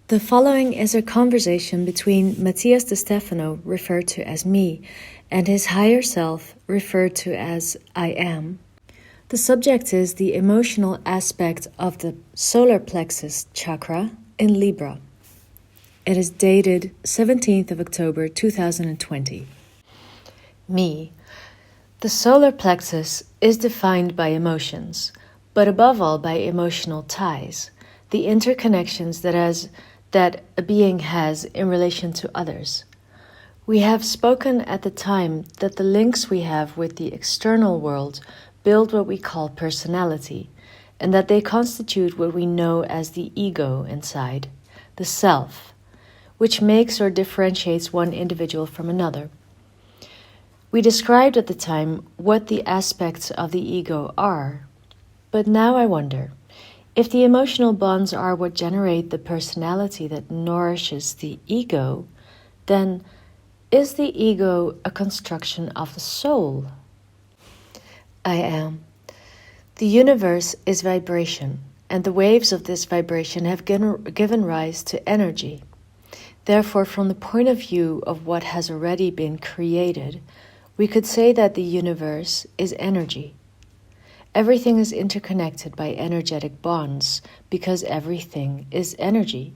The following is a conversation between Matías De Stefano, referred to as me, and his higher self, referred to as I am. The subject is the emotional aspect of the solar plexus chakra in Libra. It is dated 17th of October 2020. Me. The solar plexus is defined by emotions, but above all by emotional ties, the interconnections that a being has in relation to others. We have spoken at the time that the links we have with the external world build what we call personality, and that they constitute what we know as the ego inside, the self, which makes or differentiates one individual from another. We described at the time what the aspects of the ego are, but now I wonder, if the emotional bonds are what generate the personality that nourishes the ego, then is the ego a construction of the soul? I am. The universe is vibration, and the waves of this vibration have given rise to energy. Therefore, from the point of view of what has already been created, we could say that the universe is energy. Everything is interconnected by energetic bonds because everything is energy.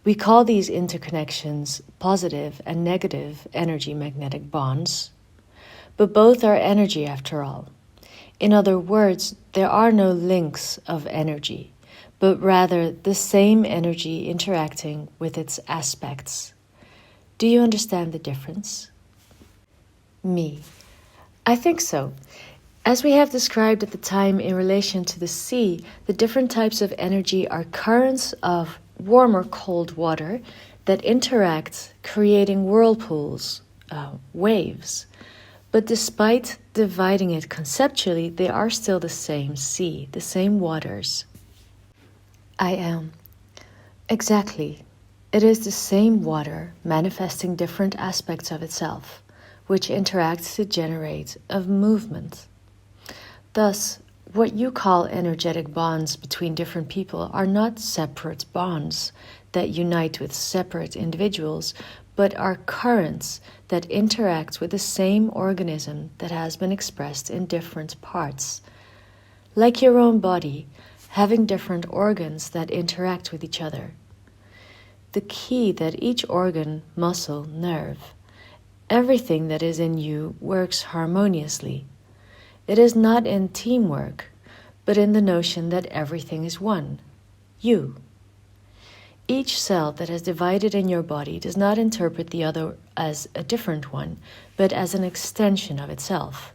We call these interconnections positive and negative energy magnetic bonds, but both are energy after all. In other words, there are no links of energy, but rather the same energy interacting with its aspects. Do you understand the difference? Me. I think so. As we have described at the time in relation to the sea, the different types of energy are currents of warm or cold water that interact, creating whirlpools, waves. But despite dividing it conceptually, they are still the same sea, the same waters. I am. Exactly. It is the same water manifesting different aspects of itself, which interacts to generate a movement. Thus, what you call energetic bonds between different people are not separate bonds that unite with separate individuals, but are currents that interact with the same organism that has been expressed in different parts. Like your own body, having different organs that interact with each other. The key that each organ, muscle, nerve, everything that is in you works harmoniously. It is not in teamwork, but in the notion that everything is one, you. Each cell that is divided in your body does not interpret the other as a different one, but as an extension of itself.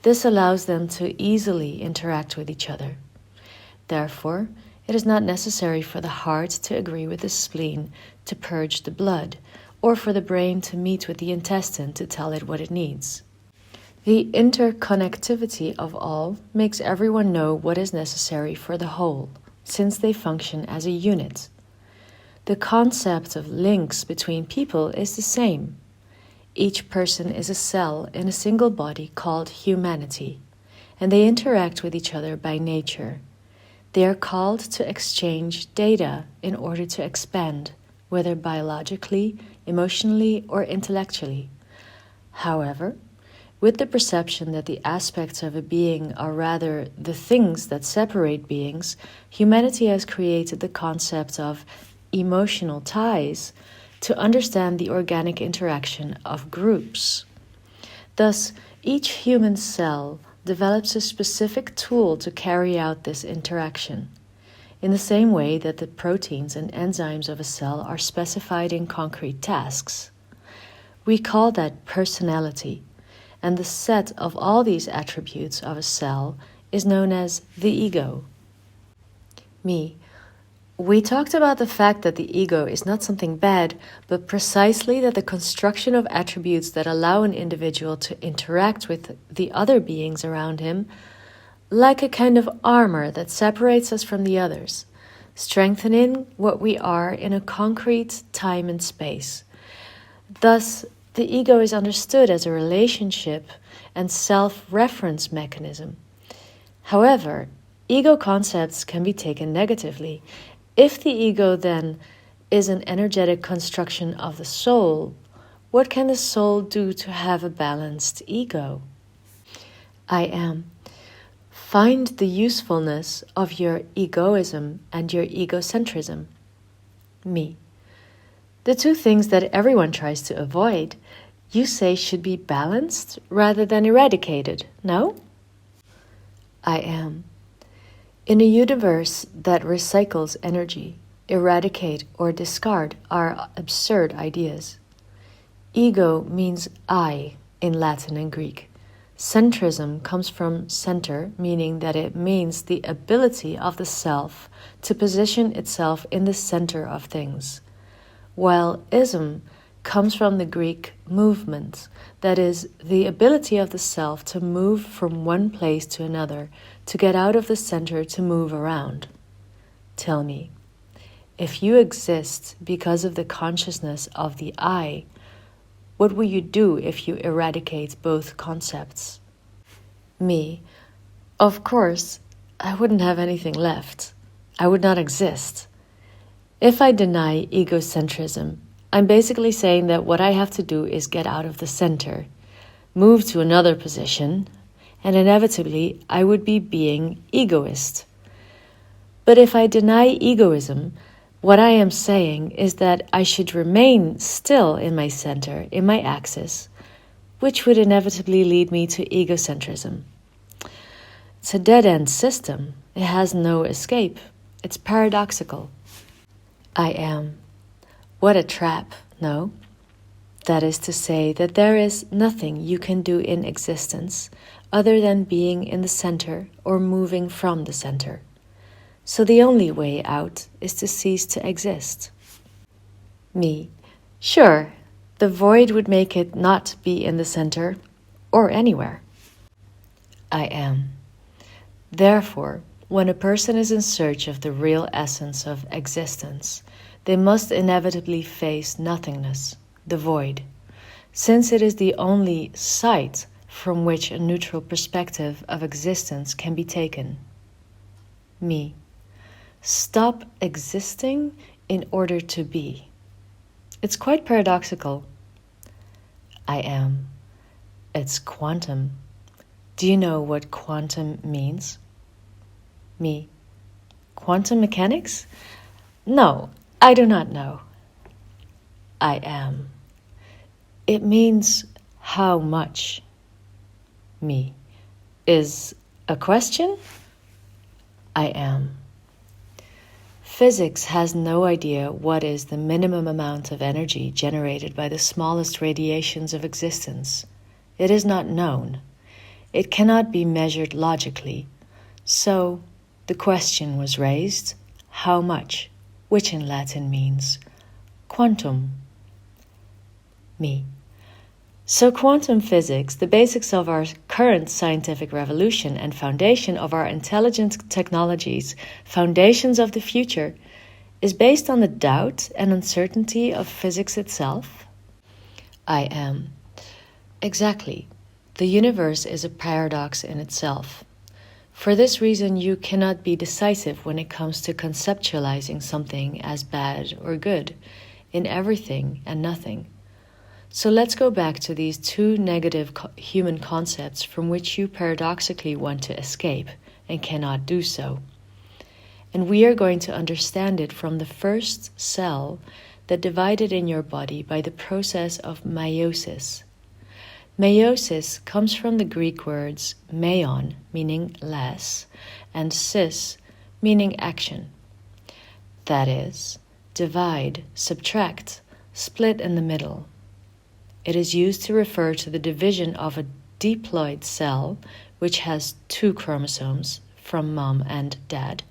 This allows them to easily interact with each other. Therefore, it is not necessary for the heart to agree with the spleen to purge the blood, or for the brain to meet with the intestine to tell it what it needs. The interconnectivity of all makes everyone know what is necessary for the whole, since they function as a unit. The concept of links between people is the same. Each person is a cell in a single body called humanity, and they interact with each other by nature. They are called to exchange data in order to expand, whether biologically, emotionally, or intellectually. However, with the perception that the aspects of a being are rather the things that separate beings, humanity has created the concept of emotional ties to understand the organic interaction of groups. Thus, each human cell develops a specific tool to carry out this interaction, in the same way that the proteins and enzymes of a cell are specified in concrete tasks. We call that personality, and the set of all these attributes of a cell is known as the ego. Me. We talked about the fact that the ego is not something bad, but precisely that the construction of attributes that allow an individual to interact with the other beings around him, like a kind of armor that separates us from the others, strengthening what we are in a concrete time and space. Thus, the ego is understood as a relationship and self-reference mechanism. However, ego concepts can be taken negatively. If the ego then is an energetic construction of the soul, what can the soul do to have a balanced ego? I am. Find the usefulness of your egoism and your egocentrism. Me. The two things that everyone tries to avoid, you say should be balanced rather than eradicated, no? I am. In a universe that recycles energy, eradicate or discard are absurd ideas. Ego means I in Latin and Greek. Centrism comes from center, meaning that it means the ability of the self to position itself in the center of things, while ism comes from the Greek movement, that is, the ability of the self to move from one place to another, to get out of the center to move around. Tell me, if you exist because of the consciousness of the I, what will you do if you eradicate both concepts? Me. Of course, I wouldn't have anything left. I would not exist. If I deny egocentrism, I'm basically saying that what I have to do is get out of the center, move to another position, and inevitably I would be being egoist. But if I deny egoism, what I am saying is that I should remain still in my center, in my axis, which would inevitably lead me to egocentrism. It's a dead-end system. It has no escape. It's paradoxical. I am. What a trap, no? That is to say that there is nothing you can do in existence other than being in the center or moving from the center. So the only way out is to cease to exist. Me. Sure, the void would make it not be in the center or anywhere. I am. Therefore, when a person is in search of the real essence of existence, they must inevitably face nothingness, the void, since it is the only sight from which a neutral perspective of existence can be taken. Me. Stop existing in order to be. It's quite paradoxical. I am. It's quantum. Do you know what quantum means? Me. Quantum mechanics? No, I do not know. I am. It means how much. Me. Is a question? I am. Physics has no idea what is the minimum amount of energy generated by the smallest radiations of existence. It is not known. It cannot be measured logically. So, the question was raised, how much, which in Latin means quantum. Me. So quantum physics, the basics of our current scientific revolution and foundation of our intelligent technologies, foundations of the future, is based on the doubt and uncertainty of physics itself? I am. Exactly. The universe is a paradox in itself. For this reason, you cannot be decisive when it comes to conceptualizing something as bad or good, in everything and nothing. So let's go back to these two negative human concepts from which you paradoxically want to escape and cannot do so. And we are going to understand it from the first cell that divided in your body by the process of meiosis. Meiosis comes from the Greek words meion, meaning less, and sis, meaning action. That is, divide, subtract, split in the middle. It is used to refer to the division of a diploid cell, which has 2 chromosomes from mom and dad,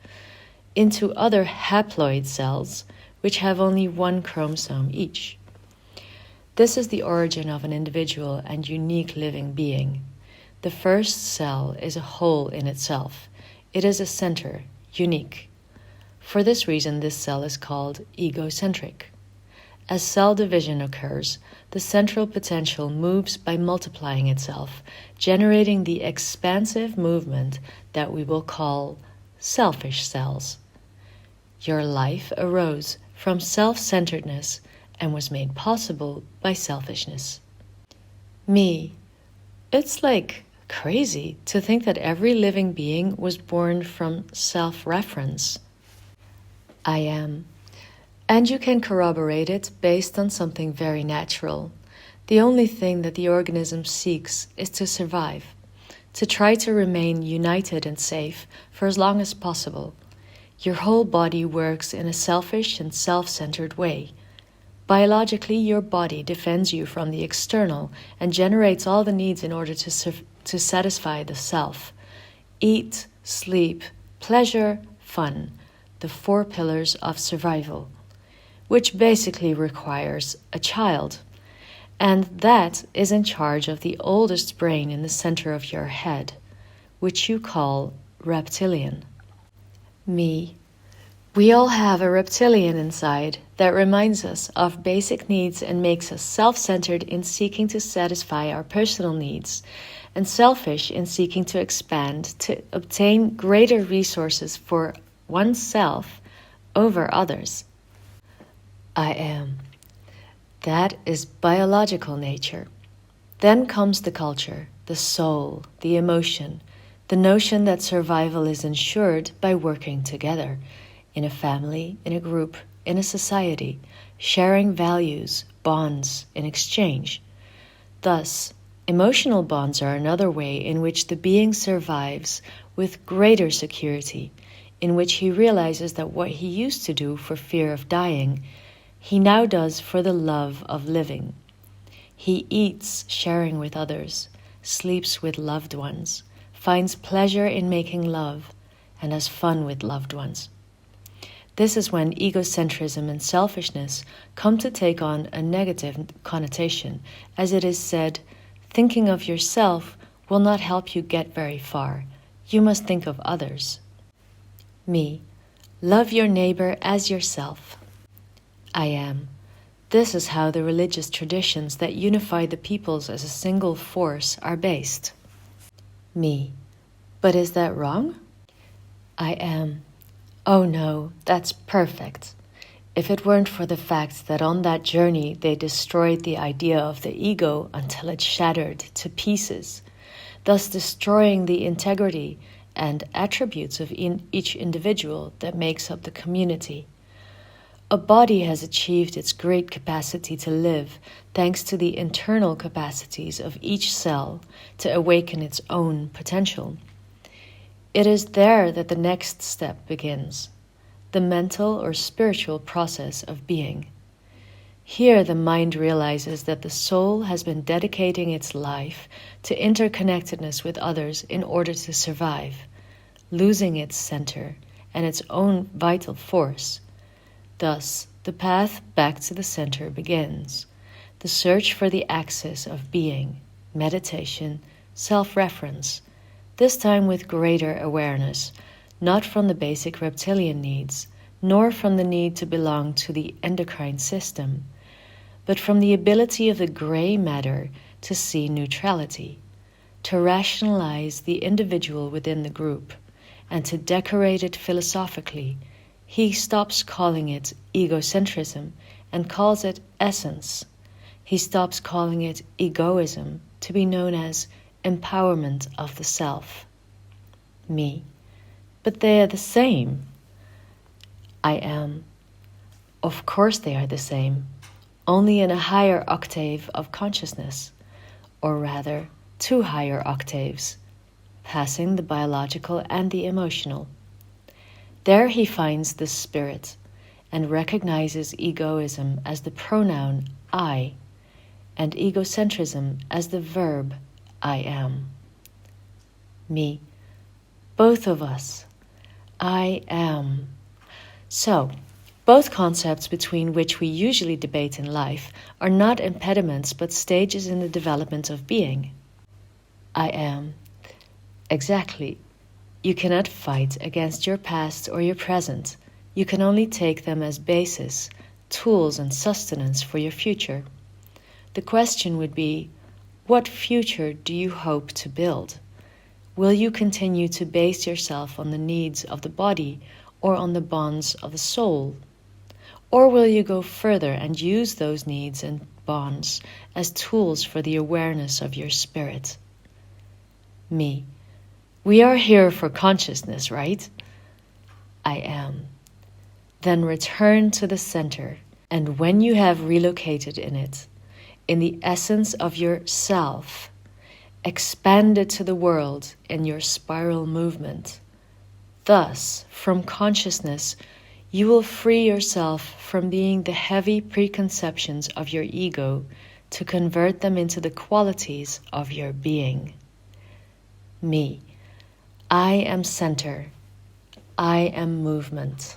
into other haploid cells, which have only 1 chromosome each. This is the origin of an individual and unique living being. The first cell is a whole in itself. It is a center, unique. For this reason, this cell is called egocentric. As cell division occurs, the central potential moves by multiplying itself, generating the expansive movement that we will call selfish cells. Your life arose from self-centeredness and was made possible by selfishness. Me. It's like crazy to think that every living being was born from self-reference. I am. And you can corroborate it based on something very natural. The only thing that the organism seeks is to survive, to try to remain united and safe for as long as possible. Your whole body works in a selfish and self-centered way. Biologically, your body defends you from the external and generates all the needs in order to satisfy the self. Eat, sleep, pleasure, fun, the 4 pillars of survival, which basically requires a child. And that is in charge of the oldest brain in the center of your head, which you call reptilian. Me. We all have a reptilian inside that reminds us of basic needs and makes us self-centered in seeking to satisfy our personal needs, and selfish in seeking to expand to obtain greater resources for oneself over others. I am. That is biological nature. Then comes the culture, the soul, the emotion, the notion that survival is ensured by working together, in a family, in a group, in a society, sharing values, bonds in exchange. Thus, emotional bonds are another way in which the being survives with greater security, in which he realizes that what he used to do for fear of dying, he now does for the love of living. He eats sharing with others, sleeps with loved ones, finds pleasure in making love, and has fun with loved ones. This is when egocentrism and selfishness come to take on a negative connotation, as it is said, thinking of yourself will not help you get very far. You must think of others. Me. Love your neighbor as yourself. I am. This is how the religious traditions that unify the peoples as a single force are based. Me. But is that wrong? I am. Oh no, that's perfect. If it weren't for the fact that on that journey they destroyed the idea of the ego until it shattered to pieces, thus destroying the integrity and attributes of each individual that makes up the community. A body has achieved its great capacity to live thanks to the internal capacities of each cell to awaken its own potential. It is there that the next step begins, the mental or spiritual process of being. Here the mind realizes that the soul has been dedicating its life to interconnectedness with others in order to survive, losing its center and its own vital force. Thus, the path back to the center begins, the search for the axis of being, meditation, self-reference, this time with greater awareness, not from the basic reptilian needs, nor from the need to belong to the endocrine system, but from the ability of the gray matter to see neutrality, to rationalize the individual within the group, and to decorate it philosophically. He stops calling it egocentrism and calls it essence. He stops calling it egoism, to be known as empowerment of the self. Me. But they are the same. I am. Of course they are the same, only in a higher octave of consciousness, or rather, 2 higher octaves, passing the biological and the emotional. There he finds the spirit and recognizes egoism as the pronoun I, and egocentrism as the verb I am. Me. Both of us. I am. So, both concepts between which we usually debate in life are not impediments but stages in the development of being. I am. Exactly. You cannot fight against your past or your present. You can only take them as basis, tools and sustenance for your future. The question would be, what future do you hope to build? Will you continue to base yourself on the needs of the body, or on the bonds of the soul? Or will you go further and use those needs and bonds as tools for the awareness of your spirit? Me. We are here for consciousness, right? I am. Then return to the center, and when you have relocated in it, in the essence of your self, expand it to the world in your spiral movement. Thus, from consciousness, you will free yourself from being the heavy preconceptions of your ego to convert them into the qualities of your being. Me. I am center. I am movement.